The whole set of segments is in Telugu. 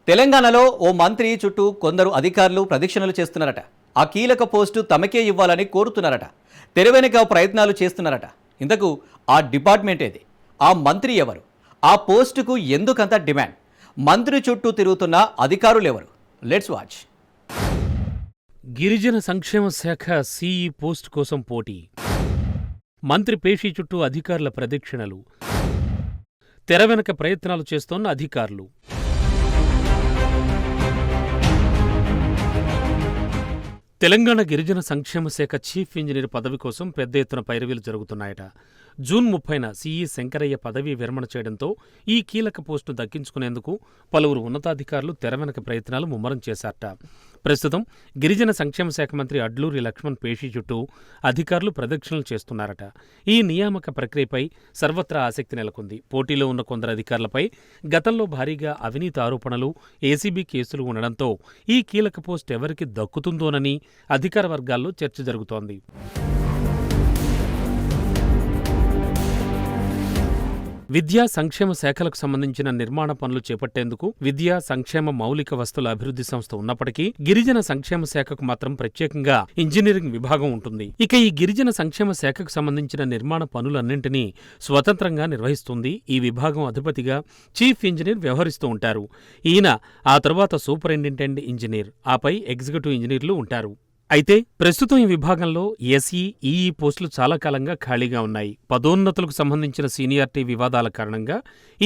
తెలంగాణలో ఓ మంత్రి చుట్టూ కొందరు అధికారులు ప్రదక్షిణలు చేస్తున్నారట. ఆ కీలక పోస్టు తమకే ఇవ్వాలని కోరుతున్నారట. తెరవెనుక ప్రయత్నాలు చేస్తున్నారట. ఇంతకు ఆ డిపార్ట్మెంట్ ఏది? ఆ మంత్రి ఎవరు? ఆ పోస్టుకు ఎందుకంత డిమాండ్? మంత్రి చుట్టూ తిరుగుతున్న అధికారులు ఎవరు? Let's watch. గిరిజన సంక్షేమ శాఖ సిఈ పోస్ట్ కోసం పోటీ. మంత్రి పేషీ చుట్టూ అధికారుల ప్రదక్షిణలు. తెర వెనక ప్రయత్నాలు చేస్తోన్న అధికారులు. తెలంగాణ గిరిజన సంక్షేమ శాఖ చీఫ్ ఇంజనీర్ పదవి కోసం పెద్ద ఎత్తున పైరవీలు జరుగుతున్నాయట. జూన్ 30న సిఈ శంకరయ్య పదవీ విరమణ చేయడంతో ఈ కీలక పోస్టును దక్కించుకునేందుకు పలువురు ఉన్నతాధికారులు తెర వెనక ప్రయత్నాలు ముమ్మరం చేశారట. ప్రస్తుతం గిరిజన సంక్షేమ శాఖ మంత్రి అడ్లూరి లక్ష్మణ్ పేషీ చుట్టూ అధికారులు ప్రదక్షిణలు చేస్తున్నారట. ఈ నియామక ప్రక్రియపై సర్వత్రా ఆసక్తి నెలకొంది. పోటీలో ఉన్న కొందరు అధికారులపై గతంలో భారీగా అవినీతి ఆరోపణలు, ఏసీబీ కేసులు ఉండడంతో ఈ కీలక పోస్టు ఎవరికి దక్కుతుందోనని అధికార వర్గాల్లో చర్చ జరుగుతోంది. విద్యా సంక్షేమ శాఖలకు సంబంధించిన నిర్మాణ పనులు చేపట్టేందుకు విద్యా సంక్షేమ మౌలిక వస్తుల అభివృద్ధి సంస్థ ఉన్నప్పటికీ గిరిజన సంక్షేమ శాఖకు మాత్రం ప్రత్యేకంగా ఇంజనీరింగ్ విభాగం ఉంటుంది. ఇక ఈ గిరిజన సంక్షేమ శాఖకు సంబంధించిన నిర్మాణ పనులన్నింటినీ స్వతంత్రంగా నిర్వహిస్తుంది. ఈ విభాగం అధిపతిగా చీఫ్ ఇంజనీర్ వ్యవహరిస్తూ ఉంటారు. ఈయన ఆ తరువాత సూపరింటెండెంట్ ఇంజనీర్, ఆపై ఎగ్జిక్యూటివ్ ఇంజనీర్లు ఉంటారు. అయితే ప్రస్తుతం ఈ విభాగంలో ఎస్ఈ, ఈఈ పోస్టులు చాలా కాలంగా ఖాళీగా ఉన్నాయి. పదోన్నతులకు సంబంధించిన సీనియారిటీ వివాదాల కారణంగా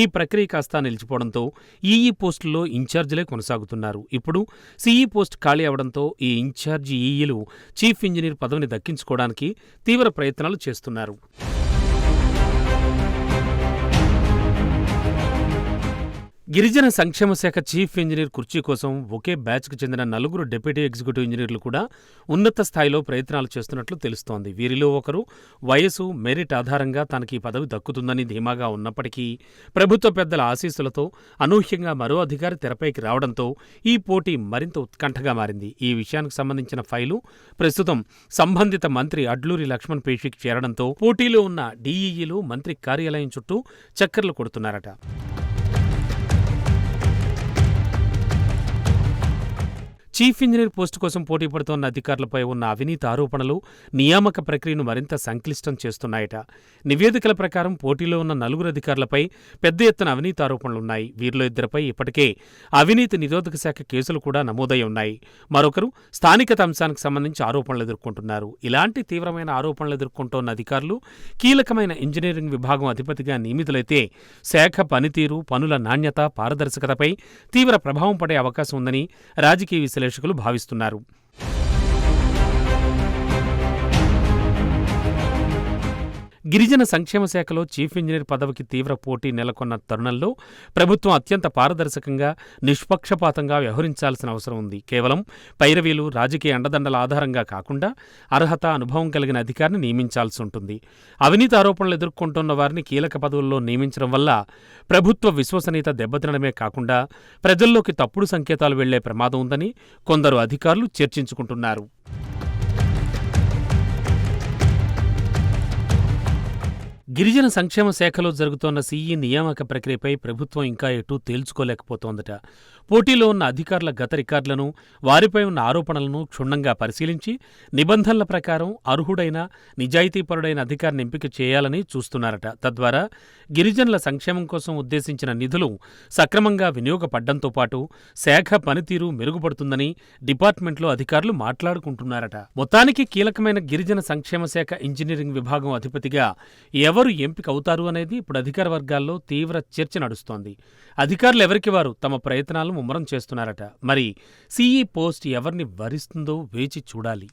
ఈ ప్రక్రియ కాస్తా నిలిచిపోవడంతో ఈఈ పోస్టుల్లో ఇన్ఛార్జీలే కొనసాగుతున్నారు. ఇప్పుడు సిఈ పోస్టు ఖాళీ అవడంతో ఈ ఇన్ఛార్జి ఈఈలు చీఫ్ ఇంజనీర్ పదవిని దక్కించుకోవడానికి తీవ్ర ప్రయత్నాలు చేస్తున్నారు. గిరిజన సంక్షేమ శాఖ చీఫ్ ఇంజనీర్ కుర్చీ కోసం ఒకే బ్యాచ్కు చెందిన 4 డిప్యూటీ ఎగ్జిక్యూటివ్ ఇంజనీర్లు కూడా ఉన్నత స్థాయిలో ప్రయత్నాలు చేస్తున్నట్లు తెలుస్తోంది. వీరిలో ఒకరు వయసు, మెరిట్ ఆధారంగా తనకి పదవి దక్కుతుందని ధీమాగా ఉన్నప్పటికీ ప్రభుత్వ పెద్దల ఆశీస్సులతో అనూహ్యంగా మరో అధికారి తెరపైకి రావడంతో ఈ పోటీ మరింత ఉత్కంఠగా మారింది. ఈ విషయానికి సంబంధించిన ఫైలు ప్రస్తుతం సంబంధిత మంత్రి అడ్లూరి లక్ష్మణ్ పేషీకి చేరడంతో పోటీలో ఉన్న డీఈఈలు మంత్రి కార్యాలయం చుట్టూ చక్కర్లు కొడుతున్నారట. చీఫ్ ఇంజనీర్ పోస్టు కోసం పోటీ పడుతోన్న అధికారులపై ఉన్న అవినీతి ఆరోపణలు నియామక ప్రక్రియను మరింత సంక్లిష్టం చేస్తున్నాయట. నివేదికల ప్రకారం పోటీలో ఉన్న 4 అధికారులపై పెద్ద ఎత్తున అవినీతి ఆరోపణలున్నాయి. వీరిలో 2 ఇప్పటికే అవినీతి నిరోధక శాఖ కేసులు కూడా నమోదై ఉన్నాయి. మరొకరు స్థానికత అంశానికి సంబంధించి ఆరోపణలు ఎదుర్కొంటున్నారు. ఇలాంటి తీవ్రమైన ఆరోపణలు ఎదుర్కొంటోన్న అధికారులు కీలకమైన ఇంజనీరింగ్ విభాగం అధిపతిగా నియమితులైతే శాఖ పనితీరు, పనుల నాణ్యత, పారదర్శకతపై తీవ్ర ప్రభావం పడే అవకాశం ఉందని రాజకీయ విశ్లేషకులు భావిస్తున్నారు. గిరిజన సంక్షేమ శాఖలో చీఫ్ ఇంజనీర్ పదవికి తీవ్ర పోటీ నెలకొన్న తరుణంలో ప్రభుత్వం అత్యంత పారదర్శకంగా, నిష్పక్షపాతంగా వ్యవహరించాల్సిన అవసరం ఉంది. కేవలం పైరవీలు, రాజకీయ అండదండల ఆధారంగా కాకుండా అర్హత, అనుభవం కలిగిన అధికారిని నియమించాల్సి ఉంటుంది. అవినీతి ఆరోపణలు ఎదుర్కొంటున్న వారిని కీలక పదవుల్లో నియమించడం వల్ల ప్రభుత్వ విశ్వసనీయత దెబ్బతినడమే కాకుండా ప్రజల్లోకి తప్పుడు సంకేతాలు వెళ్లే ప్రమాదం ఉందని కొందరు అధికారులు చర్చించుకుంటున్నారు. గిరిజన సంక్షేమ శాఖలో జరుగుతోన్న సీఈ నియామక ప్రక్రియపై ప్రభుత్వం ఇంకా ఎటూ తేల్చుకోలేకపోతోందట. పోటీలో ఉన్న అధికారుల గత రికార్డులను, వారిపై ఉన్న ఆరోపణలను క్షుణ్ణంగా పరిశీలించి నిబంధనల ప్రకారం అర్హుడైన, నిజాయితీపరుడైన అధికారిని ఎంపిక చేయాలని చూస్తున్నారట. తద్వారా గిరిజనుల సంక్షేమం కోసం ఉద్దేశించిన నిధులు సక్రమంగా వినియోగపడ్డంతో పాటు శాఖ పనితీరు మెరుగుపడుతుందని డిపార్ట్మెంట్లో అధికారులు మాట్లాడుకుంటున్నారట. మొత్తానికి కీలకమైన గిరిజన సంక్షేమ శాఖ ఇంజనీరింగ్ విభాగం అధిపతిగా ఎవరు ఎంపిక అవుతారు అనేది ఇప్పుడు అధికార వర్గాల్లో తీవ్ర చర్చ నడుస్తోంది. అధికారులు ఎవరికి వారు తమ ప్రయత్నాలను ముమ్మరం చేస్తున్నారట. మరి సిఈ పోస్ట్ ఎవరిని వరిస్తుందో వేచి చూడాలి.